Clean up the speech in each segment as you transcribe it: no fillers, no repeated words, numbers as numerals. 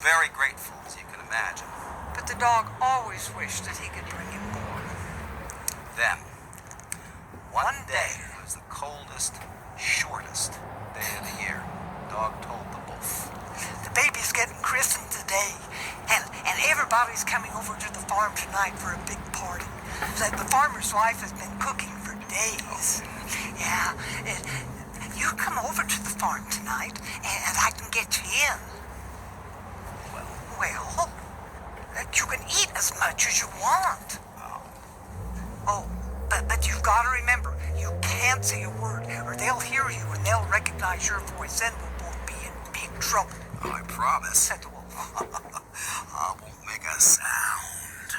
Very grateful, as you can imagine. But the dog always wished that he could bring him more. Then, one day, it was the coldest, shortest day of the year. The dog told the wolf, "The baby's getting christened today, and everybody's coming over to the farm tonight for a big party. The farmer's wife has been cooking for days. Yeah, you come over to the farm tonight, and I can get you in." Well, you can eat as much as you want. Oh, but you've got to remember, you can't say a word, or they'll hear you and they'll recognize your voice, then we'll both be in big trouble. "Oh, I promise," said the wolf. "I won't make a sound."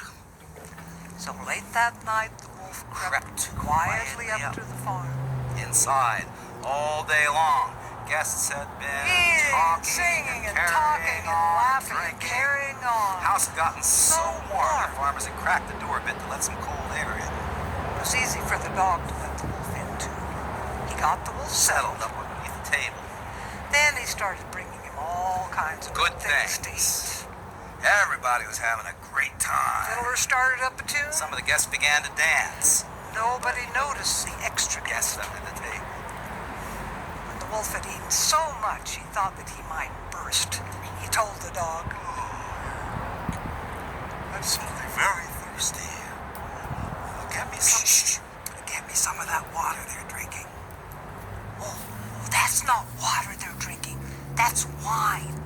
So late that night, the wolf crept quietly up to the farm. Inside, all day long, guests had been Eating, talking, singing, and carrying talking, and on, laughing, and drinking. carrying on. The house had gotten so warm, warm. the farmers had cracked the door a bit to let some cold air in. It was easy for the dog to let the wolf in, too. He got the wolf Settled up underneath the table. Then he started bringing him all kinds of Good things to things. eat. Everybody was having a great time. Fiddler started up a tune. Some of the guests began to dance. Nobody noticed the extra Guests guest. under the table. When the wolf had eaten so much he thought that he might burst, he told the dog, "I'm suddenly very thirsty. Get me some. Get me some of that water they're drinking." "Oh, that's not water they're drinking. That's wine.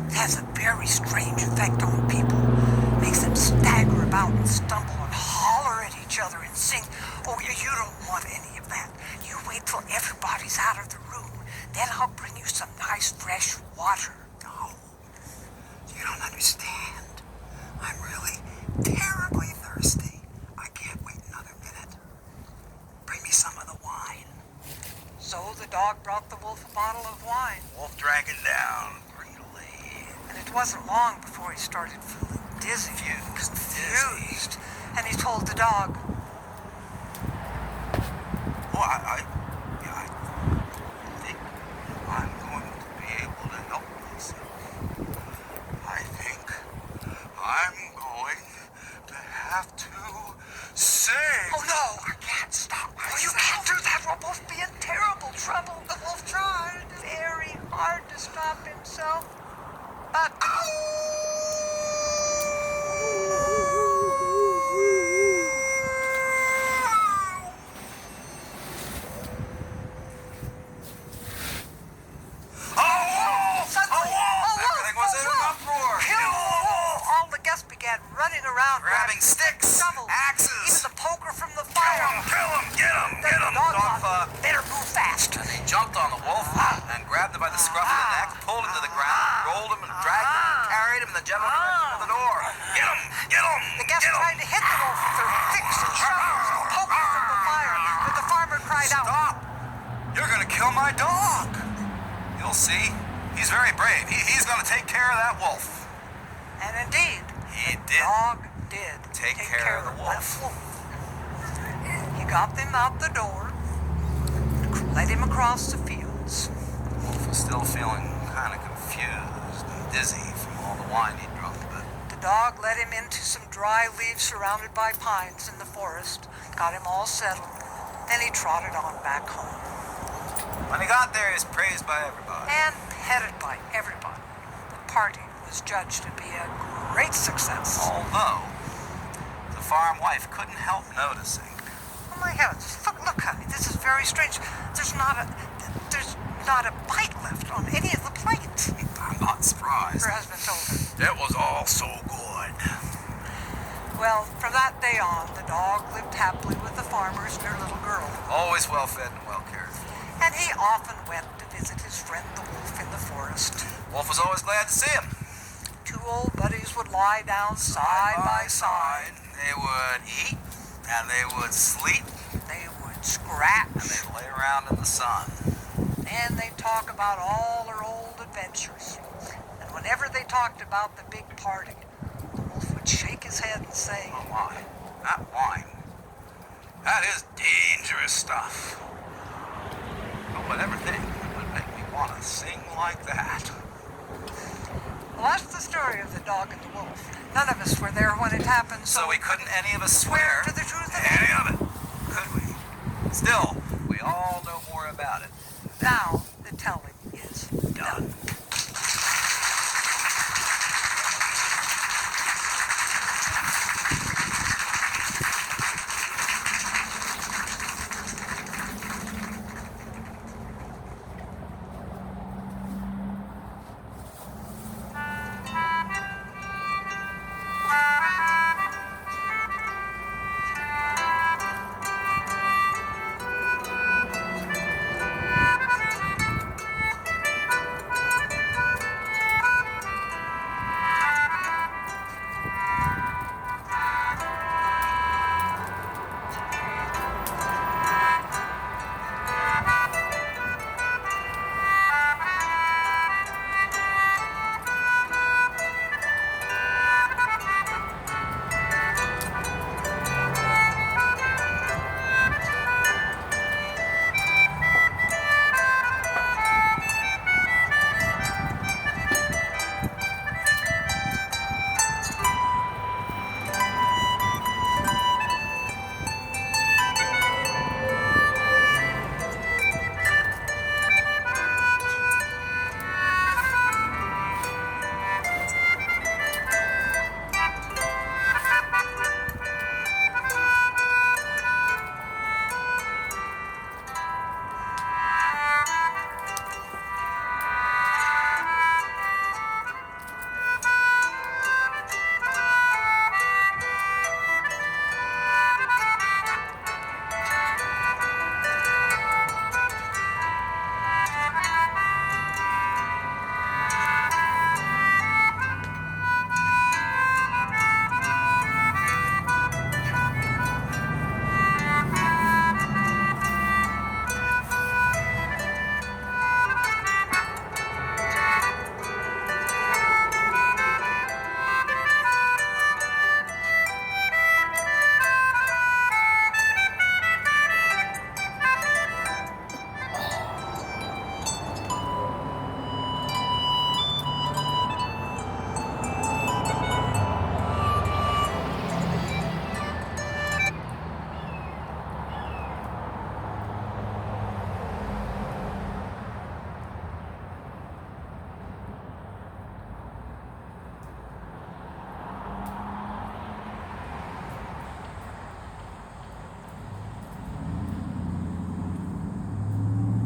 It has a very strange effect on people. Makes them stagger about and stumble and holler at each other and sing. Oh, you don't want any of that. You wait till everybody's out of the room. Then I'll bring you some nice fresh water." "No, you don't understand. I'm really terribly thirsty. I can't wait another minute. Bring me some of the wine." So the dog brought the wolf a bottle of wine. Wolf drank it down greedily. And it wasn't long before he started feeling dizzy, confused. And he told the dog, "Oh, I think I'm going to be able to help myself. I think I'm going to have to sing." "Oh, no! I can't stop myself. Oh, you can't do that! We'll both be in terrible trouble." The wolf tried very hard to stop himself, but all the guests began running around, Grabbing sticks, shovels, axes. even the poker from the fire. Kill him! Get him! Then Get the him! dog Dog thought, better move fast. He jumped on the wolf and grabbed him by the scruff of the neck, pulled him to the ground, rolled him and dragged him and carried him, and the gentleman ran to the door. "Get him! Get him! The guests Get him!" tried to hit the wolf with their sticks and shovels and poker from the fire, but the farmer cried out, "Stop! You're going to kill my dog!" "You'll see. He's very brave. He's going to take care of that wolf." and indeed, He the did. dog did Take care of the wolf. that wolf. He got them out the door, led him across the fields. The wolf was still feeling kind of confused and dizzy from all the wine he'd drunk, but The dog led him into some dry leaves surrounded by pines in the forest, got him all settled, then he trotted on back home. when he got there, he was praised by everybody. And petted by everybody. The party was judged to be a great success. Although, the farm wife couldn't help noticing. Oh my heavens, look, honey, this is very strange. There's not a bite left on any of the plate. I'm not surprised. Her husband told her. It was all so good. Well, from that day on, the dog lived happily with the farmers and their little girl. Always well fed and well cared for. And he often went to visit his friend the wolf in the forest. Wolf was always glad to see him. Two old buddies would lie down side by side. They would eat, and they would sleep, They would scratch. and they'd lay around in the sun. And they'd talk about all their old adventures. And whenever they talked about the big party, the wolf would shake his head and say, Oh my, that wine. That is dangerous stuff. Who would ever think it would make me want to sing like that? Well, that's the story of the dog and the wolf. None of us were there when it happened, So we couldn't any of us swear to the truth of any it. of it, could we? Still, we all know more about it. Now the telling is done.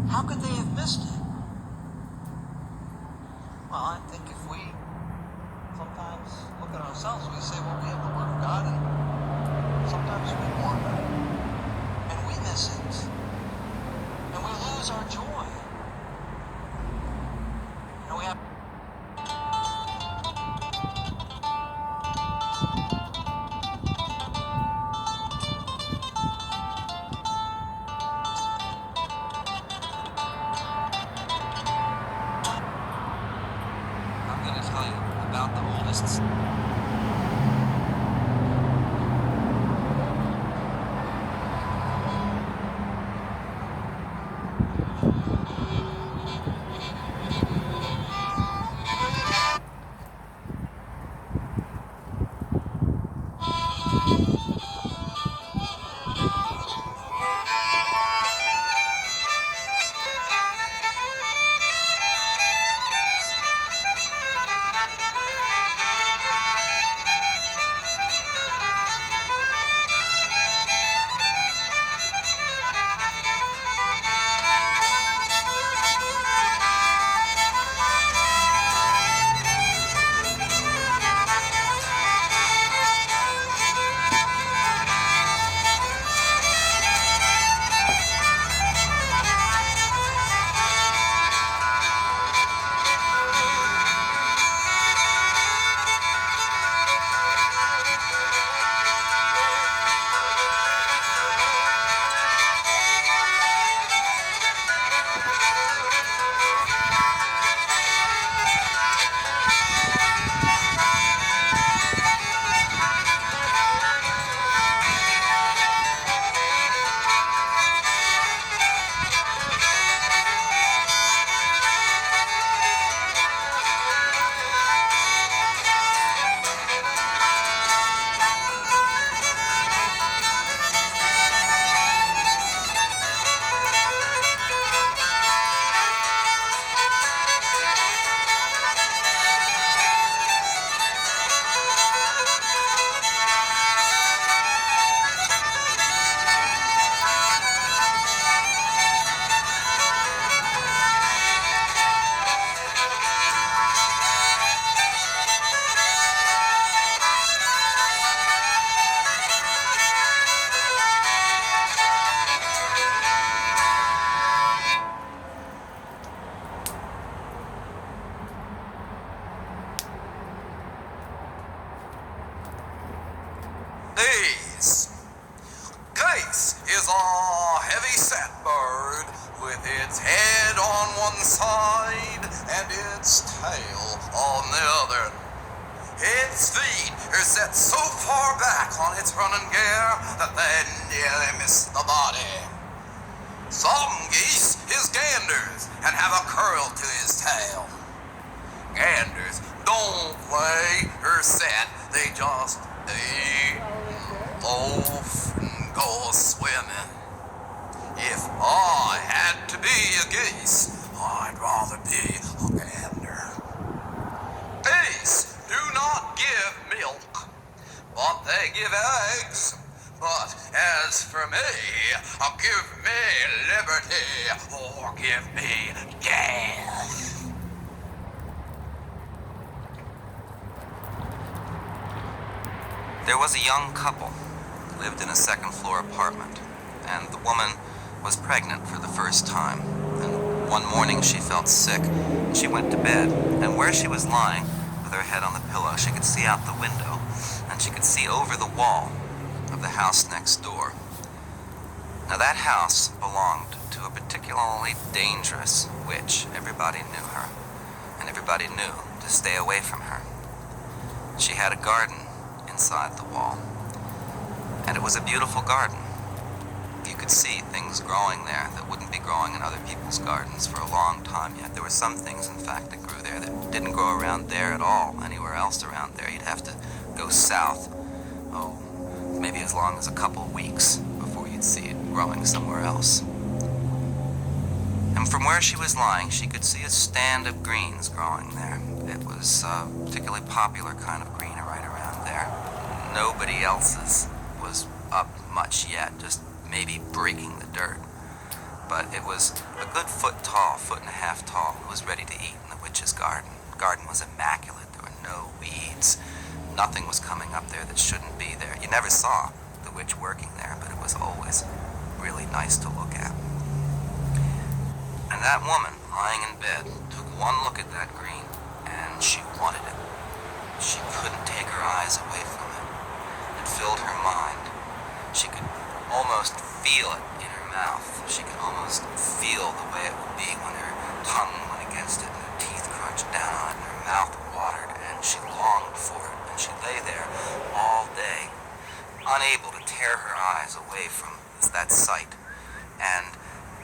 How could they have missed it? Well, I think if we sometimes look at ourselves, we say, well, we have the Word of God, and sometimes we wander, and we miss it, and we lose our joy. And we have I'm going to tell you about the oldest Geese. Geese is a heavy-set bird with its head on one side and its tail on the other. Its feet are set so far back on its running gear that they nearly miss the body. Some geese is ganders and have a curl to his tail. Ganders don't lay or set, they just eat, loaf, and go swimming. If I had to be a geese, I'd rather be a gander. Geese do not give milk, but they give eggs. But as for me, give me liberty or give me death. There was a young couple, lived in a second-floor apartment, and the woman was pregnant for the first time. And one morning she felt sick, and she went to bed, and where she was lying, with her head on the pillow, she could see out the window, and she could see over the wall of the house next door. Now that house belonged to a particularly dangerous witch. Everybody knew her, and everybody knew to stay away from her. She had a garden inside the wall, and it was a beautiful garden. You could see things growing there that wouldn't be growing in other people's gardens for a long time yet. There were some things, in fact, that grew there that didn't grow around there at all, anywhere else around there. You'd have to go south, maybe as long as a couple of weeks before you'd see it growing somewhere else. And from where she was lying, she could see a stand of greens growing there. It was a particularly popular kind of green right around there. Nobody else's was up much yet, just maybe breaking the dirt. But it was a good foot tall, foot and a half tall. It was ready to eat in the witch's garden. The garden was immaculate. There were no weeds. Nothing was coming up there that shouldn't be there. You never saw the witch working there, but it was always really nice to look at. And that woman, lying in bed, took one look at that green, and she wanted it. She couldn't take her eyes away from it. It filled her mind. She could almost feel it in her mouth. She could almost feel the way it would be when her tongue went against it and her teeth crunched down on it and her mouth watered, and she longed for it. And she lay there all day, unable to tear her eyes away from that sight. And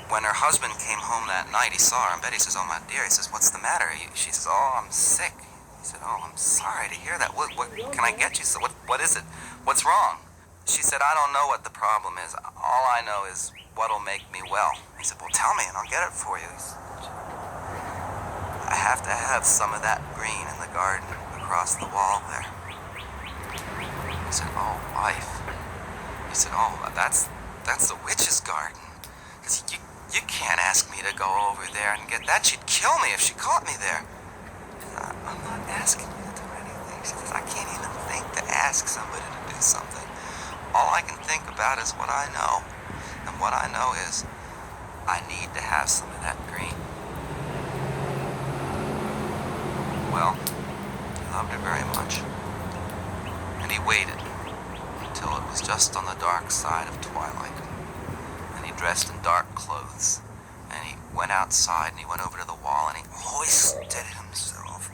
when her husband came home that night, he saw her in bed. He says, "Oh, my dear," he says, "what's the matter?" She says, "Oh, I'm sick." He said, "Oh, I'm sorry to hear that. What can I get you?" So what is it? What's wrong? She said, "I don't know what the problem is. All I know is what'll make me well." He said, "Well, tell me and I'll get it for you." He said, "I have to have some of that green in the garden across the wall there." He said, "Oh, wife." He said, "Oh, that's the witch's garden. You can't ask me to go over there and get that. She'd kill me if she caught me there." "I'm not asking you to do anything." She says, "I can't even think to ask somebody to do something. All I can think about is what I know. And what I know is I need to have some of that green." Well, he loved her very much. And he waited until it was just on the dark side of twilight. And he dressed in dark clothes. And he went outside and he went over to the wall and he hoisted himself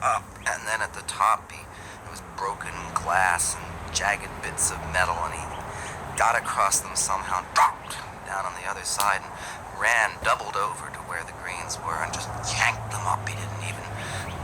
up. And then at the top, there was broken glass and jagged bits of metal, and he got across them somehow and dropped down on the other side and ran, doubled over to where the greens were and just yanked them up. He didn't even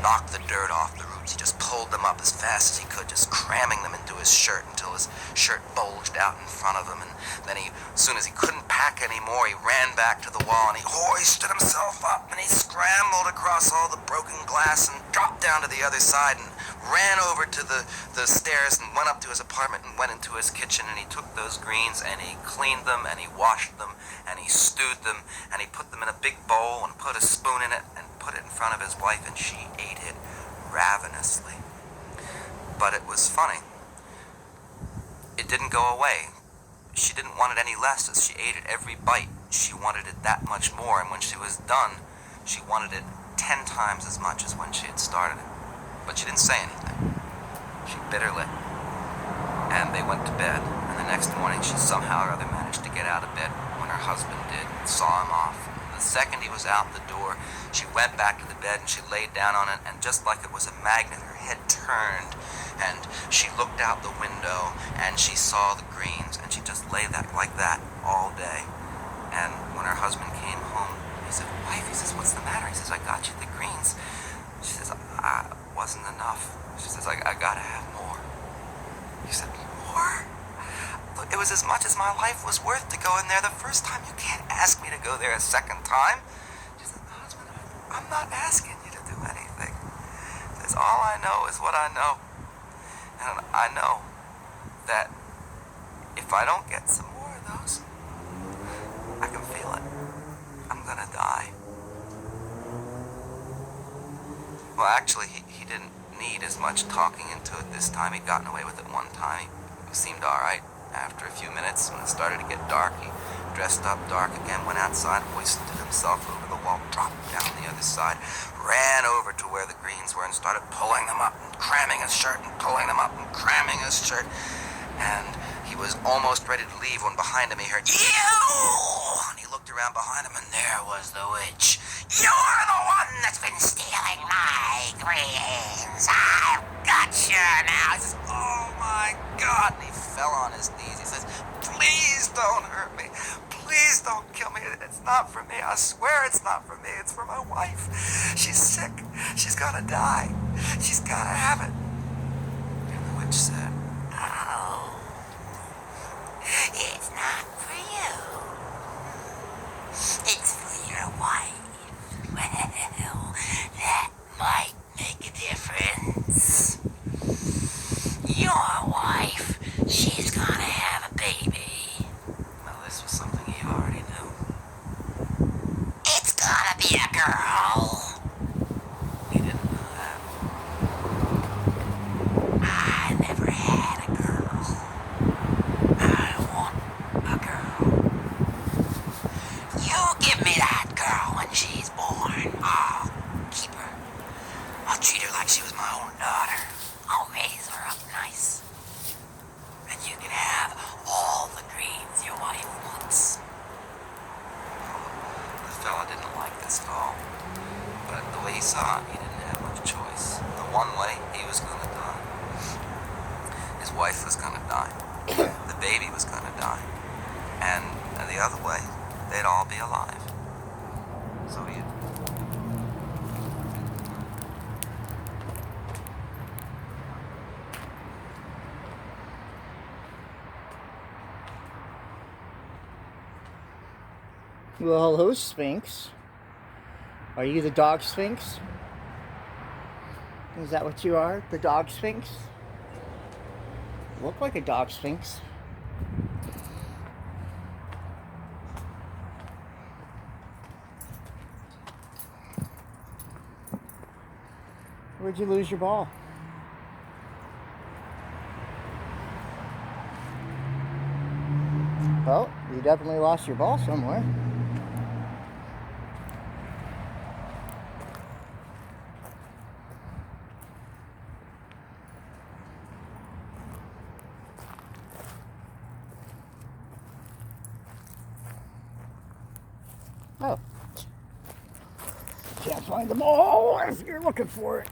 knock the dirt off the roots. He just pulled them up as fast as he could, just cramming them into his shirt until his shirt bulged out in front of him. And then as soon as he couldn't pack anymore, he ran back to the wall and he hoisted himself up and he scrambled across all the broken glass and dropped down to the other side and ran over to the stairs and went up to his apartment and went into his kitchen, and he took those greens and he cleaned them and he washed them and he stewed them and he put them in a big bowl and put a spoon in it and put it in front of his wife, and she ate it ravenously. But it was funny. It didn't go away. She didn't want it any less. As she ate it every bite, she wanted it that much more, and when she was done, she wanted it 10 times as much as when she had started it. But she didn't say anything. She bit her lip. And and they went to bed. And the next morning, she somehow or other managed to get out of bed when her husband did, and saw him off. The second he was out the door, she went back to the bed and she laid down on it, and just like it was a magnet, her head turned, and she looked out the window, and she saw the greens, and she just lay like that all day. And when her husband came home, he said, "Wife," he says, "what's the matter?" He says, "I got you the greens." She says, wasn't enough." She says, I gotta have more. He said, "More? Look, it was as much as my life was worth to go in there the first time. You can't ask me to go there a second time." She said, "Husband, I'm not asking you to do anything." He says, "All I know is what I know. And I know that if I don't get some more of those, I can feel it. I'm gonna die." Well, actually, he didn't need as much talking into it this time. He'd gotten away with it one time. He seemed all right. After a few minutes, when it started to get dark, he dressed up dark again, went outside, hoisted himself over the wall, dropped down the other side, ran over to where the greens were and started pulling them up and cramming his shirt and pulling them up and cramming his shirt. And he was almost ready to leave when behind him he heard, "You!" And he looked around behind him, and there was the witch. "You're the one that's been stealing my greens. I've got you now." He says, "Oh my God." And he fell on his knees. He says, "Please don't hurt me. Please don't kill me. It's not for me. I swear it's not for me. It's for my wife. She's sick. She's gonna die. She's gotta have it." And the witch said, "Oh, it's not for you. It's for your wife. Well, that might make a difference. Your wife, she's gonna have a baby." Well, this was something he already knew. "It's gonna be a girl." He didn't know that. "I never had a girl. I want a girl. You give me that girl when she's born. I'll keep her. I'll treat her like she was my own daughter. I'll raise her up nice. And you can have all the greens your wife wants." The fella didn't like this at all. But the way he saw it, he didn't have much choice. The one way, he was going to die. His wife was going to die. The baby was going to die. And the other way, they'd all be alive. So he... Well, hello, Sphinx. Are you the dog Sphinx? Is that what you are? The dog Sphinx? You look like a dog Sphinx. Where'd you lose your ball? Well, you definitely lost your ball somewhere. Oh. Can't find the ball if you're looking for it.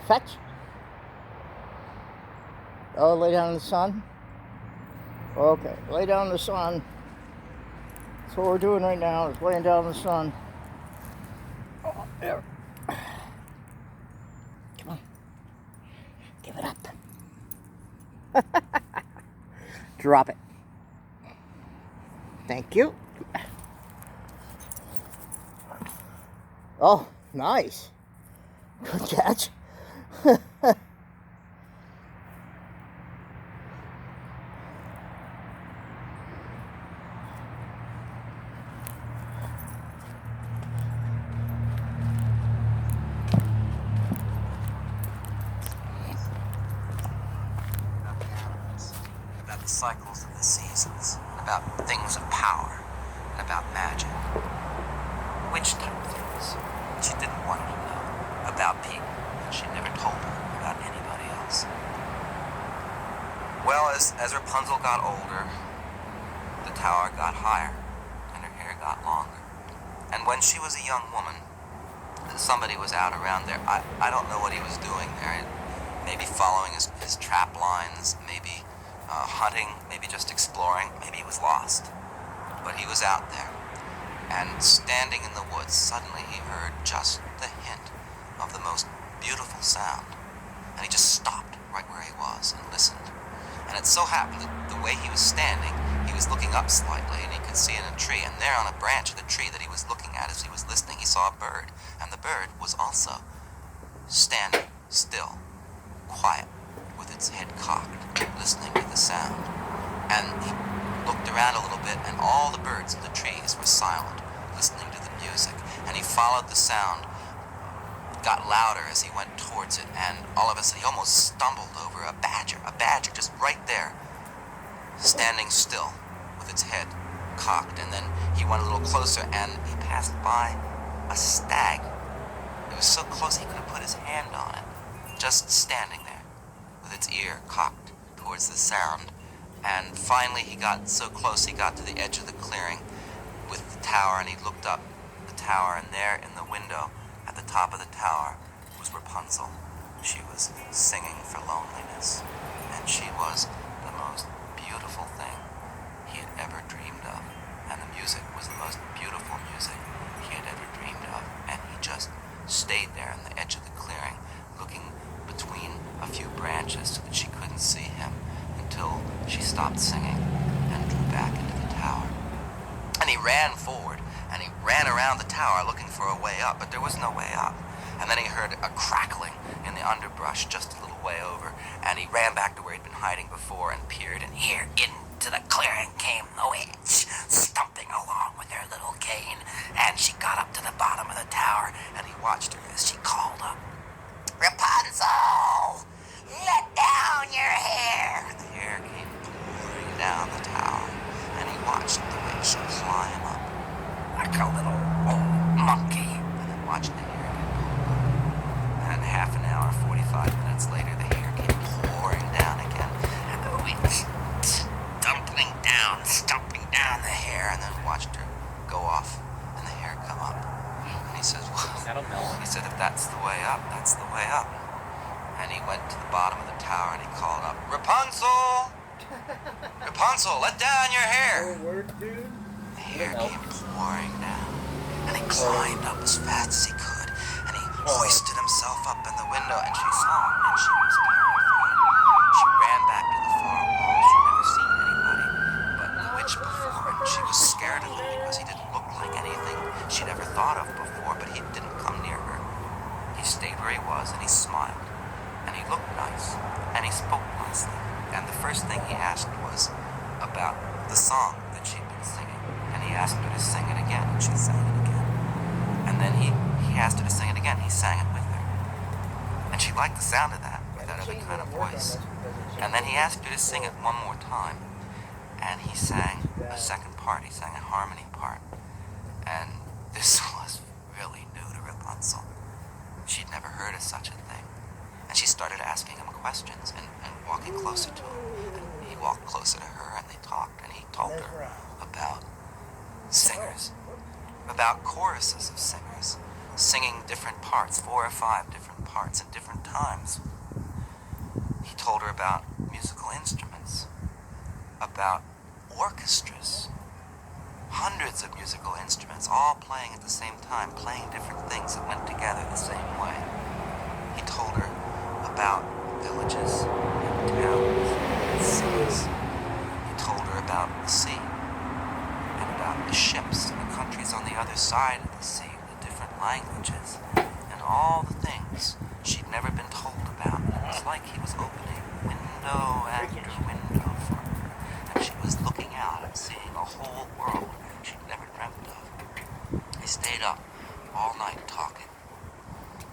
Fetch. Oh, lay down in the sun? Okay, lay down in the sun. That's what we're doing right now, is laying down in the sun. Oh, there. Come on. Give it up. Drop it. Thank you. Oh, nice. Good catch. cycles of the seasons, about things of power, and about magic. Witch-type things she didn't want her to know about people, and she never told her about anybody else. Well, as Rapunzel got older, the tower got higher, and her hair got longer. And when she was a young woman, somebody was out around there. I don't know what he was doing there. Maybe following his trap lines, maybe hunting, maybe just exploring, maybe he was lost. But he was out there. And standing in the woods, suddenly he heard just the hint of the most beautiful sound. And he just stopped right where he was and listened. And it so happened that the way he was standing, he was looking up slightly, and he could see in a tree. And there on a branch of the tree that he was looking at as he was listening, he saw a bird. And the bird was also standing still, quiet, with its head cocked, listening to the sound. And he looked around a little bit, and all the birds in the trees were silent, listening to the music. And he followed the sound, got louder as he went towards it, and all of a sudden he almost stumbled over a badger just right there, standing still, with its head cocked. And then he went a little closer, and he passed by a stag. It was so close he could have put his hand on it, just standing there, with its ear cocked towards the sound. And finally he got so close he got to the edge of the clearing with the tower, and he looked up the tower, and there in the window at the top of the tower was Rapunzel. She was singing for loneliness, and she was the most beautiful thing he had ever dreamed of, and the music was the most beautiful music he had ever dreamed of. And he just stayed there on the edge of the clearing, looking between a few branches so that she couldn't see him, until she stopped singing and drew back into the tower. And he ran forward, and he ran around the tower looking for a way up, but there was no way up. And then he heard a crackling in the underbrush just a little way over, and he ran back to where he'd been hiding before and peered, and here into the clearing came the witch, stumping along with her little cane. And she got up to the bottom of the tower, and he watched her as she called up, "Rapunzel, let down your hair." And the hair came pouring down the tower, and he watched the witch climb up like a little old monkey, and then watched the hair get pulled up. And half an hour, 45 minutes later, the hair came pouring down again, and the witch stumping down the hair, and then watched her go off and the hair come up. And he says, "Well," he said, "if that's the way up, that's the way up." And he went to the bottom of the tower, and he called up, "Rapunzel! Rapunzel, let down your hair!" The hair came pouring down, and he climbed up as fast as he could, and he hoisted himself up in the window, and she saw him, and she was terrified. She ran back to the far wall. She'd never seen anybody but the witch before, and she was scared of him because he didn't look like anything she'd ever thought of before, but he didn't come near her. He stayed where he was, and he smiled, and he looked nice, and he spoke nicely. And the first thing he asked was about the song that she'd been singing, and he asked her to sing it again, and she sang it again. And then he asked her to sing it again. He sang it with her, and she liked the sound of that other kind of voice. And then he asked her to sing it one more time, and he sang a second part. He sang a harmony part, and this was really new to Rapunzel. She'd never heard of such a thing. And she started asking him questions and walking closer to him. And he walked closer to her, and they talked, and he told her about singers, about choruses of singers, singing different parts, 4 or 5 different parts at different times. He told her about musical instruments, about orchestras, hundreds of musical instruments, all playing at the same time, playing different things that went together the same way. He told her about villages and towns and cities. He told her about the sea and about the ships and the countries on the other side of the sea, the different languages, and all the things she'd never been told about. And it was like he was opening window after window for her, and she was looking out and seeing a whole world she'd never dreamt of. They stayed up all night talking.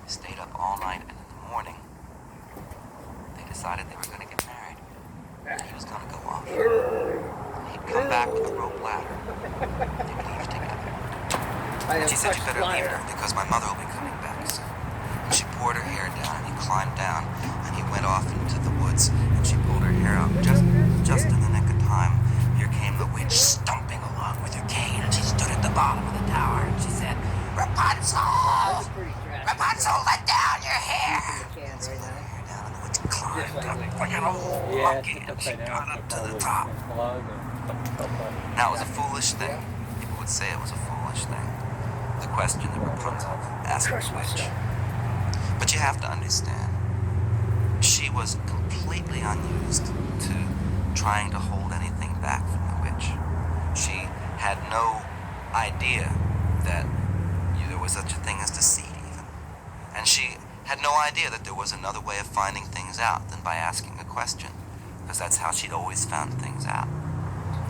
They stayed up all night, and in the morning, they decided they were going to get married. he was gonna go off. He'd come back with a rope ladder. They would leave together. And she said, "You better leave her because my mother will be coming back soon." And she poured her hair down, and he climbed down, and he went off into the woods, and she pulled her hair out just in the nick of time. Here came the witch stumping along with her cane, and she stood at the bottom of the tower, and she said, "Rapunzel! Rapunzel, let down your hair!" So let her hair down, and the witch climbed up like an old monkey, and she got up to the top. Now, it was a foolish thing. People would say it was a foolish thing. The question that Rapunzel asked the witch. But you have to understand, she was completely unused to trying to hold anything back from the witch. She had no idea that there was such a thing as deceit even. And she had no idea that there was another way of finding things out than by asking a question, because that's how she'd always found things out.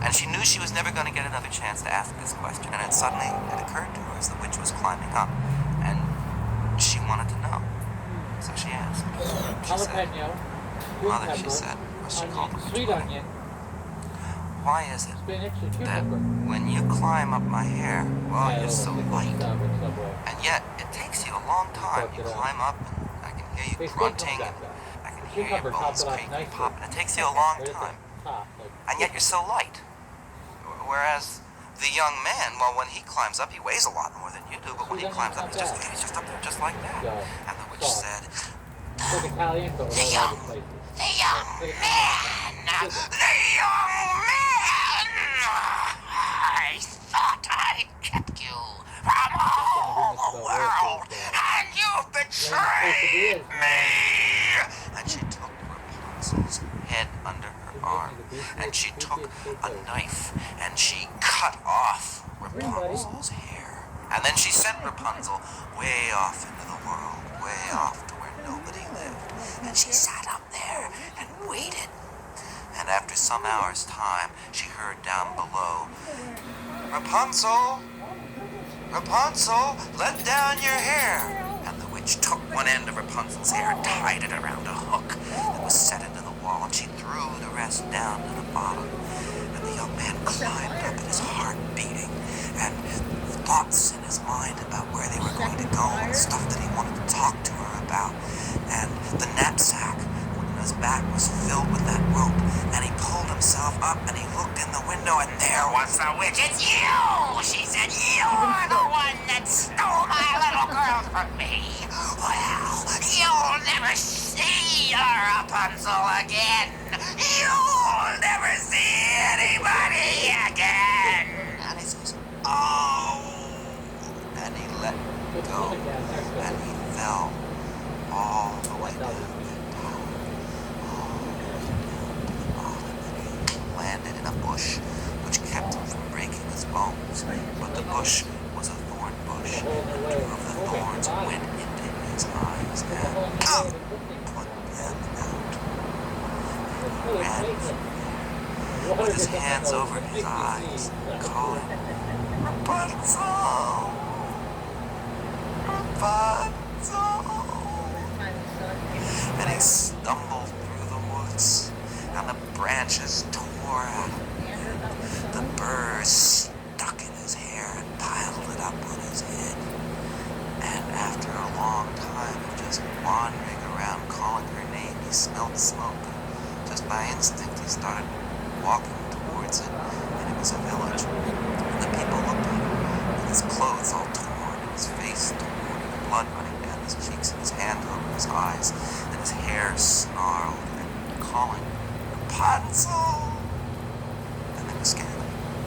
And she knew she was never going to get another chance to ask this question, and it suddenly occurred to her as the witch was climbing up, and she wanted to know. So she asked. She said, "Mother," she said, or she called the witch mother, "why is it that when you climb up my hair, well, you're so light, and yet it takes you a long time. You climb up, and I can hear you grunting, and I can hear your bones creaking and popping. It takes you a long time, and yet you're so light. Whereas the young man, well, when he climbs up, he weighs a lot more than you do, but when he climbs up, he's just up there just like that." And the witch said, "The young man! The young man! I thought I kept you from all the world, and you betrayed me!" And she took Rapunzel's head under her arm, and she took a knife, and she cut off Rapunzel's hair. And then she sent Rapunzel way off into the world, way off to where nobody lived. And she sat up there and waited. And after some hours' time, she heard down below, "Rapunzel! Rapunzel, let down your hair!" And the witch took one end of Rapunzel's hair and tied it around a hook that was set into the wall, and she threw the rest down to the bottom. And the young man climbed up, and his heart beating, and thoughts in his mind about where they were going to go and stuff that he wanted to talk to her about. And the knapsack on his back was filled with that rope, and he pulled himself up, and he looked in the window, and there was the witch. "It's you!" she said. "You're the one that stole my little girl from me. Well, you'll never see your Rapunzel again. You'll never see anybody again." And he says, "Oh," and he let go, and he fell all the way down that tower, all the way down to the bottom, and he landed in a bush, which kept him from breaking his bones. But the bush was a thorn bush, and 2 of the thorns went into his eyes and put them out. And he ran from there with his hands over his eyes, calling, "Rapunzel! Rapunzel!" And he stumbled through the woods, and the branches tore at him. The burrs stuck in his hair and piled it up on his head. And after a long time of just wandering around calling her name, he smelled smoke. Just by instinct, he started walking towards it, and it was a village. And the people looked at him, with his clothes all torn, and his face torn, and blood running down his cheeks, and his hand over his eyes, and his hair snarled, and calling, "Rapunzel!" And they were scared.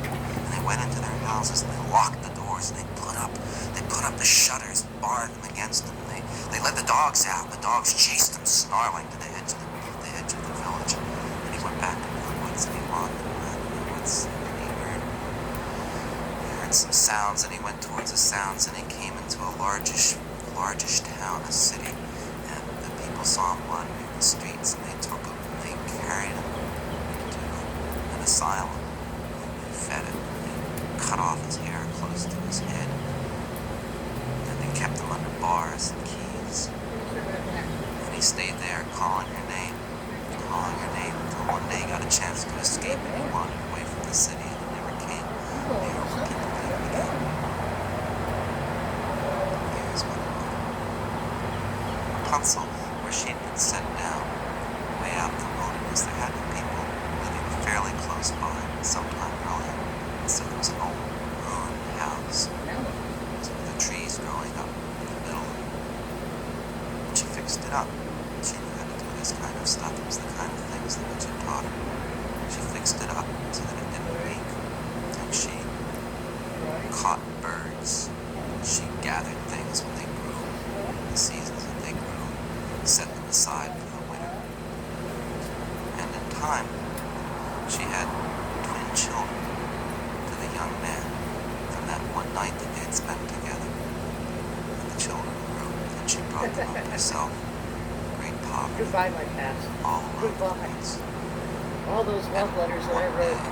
And they went into their houses, and they locked the doors, and they put up the shutters, barred them against them, and they let the dogs out. The dogs chased them, snarling, to the edge of the village. And he went back into the woods, and he wandered around in the woods, and he heard some sounds, and he went towards the sounds, and he came into a largish town, a city, and the people saw him wandering the streets, and they took him, and they carried him to an asylum, and they fed him, and they cut off his hair close to his head, and they kept him under bars and keys, and he stayed there calling her name, until one day he got chance to escape, and he wandered away from the city, and he never came near where people lived again. Here's what it was. Rapunzel, where she'd been set down, way out in the wilderness, there had been people living fairly close by sometime earlier. And so there was an old ruined house with the trees growing up in the middle. And she fixed it up. She knew how to do this kind of stuff. It was the kind of things that Richard taught her. She fixed it up so that it didn't leak. And she caught birds. She gathered things when they grew, in the seasons that they grew, set them aside for the winter. And in time, she had twin children to the young man from that one night that they had spent together. And the children grew, and she brought them up herself. Great poverty. Goodbye, my past. All alone. Goodbye. All those love letters that I wrote.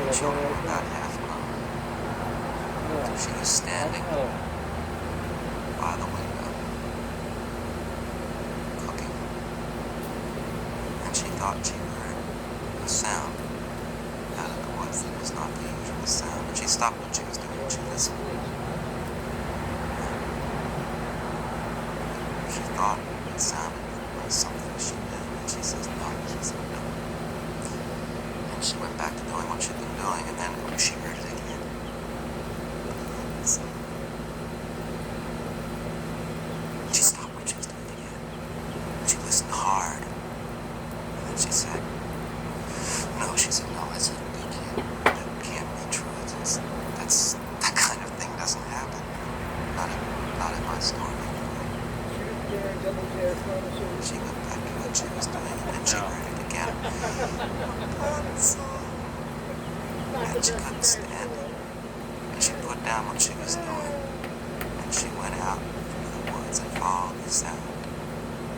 The children were about half grown. So she was standing by the window, cooking. And she thought she heard a sound out of the woods that was not the usual sound. And she stopped what she was doing and she listened. She thought it sounded like something she knew, and she says, no. She said, no. And she went back to doing what she'd been doing, and then she heard it again. She stopped what she was doing again. She listened hard. And then she said, no. She said, no. I said, that can't be true. That kind of thing doesn't happen. Not in my story. She went back to what she was doing, and then she heard it again. And she couldn't stand it. And she put down what she was doing, and she went out into the woods and followed the sound.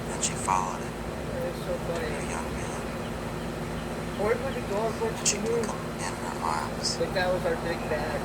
And she followed it to a young man. Where would it go? And she took him in her arms. But that was our big bag.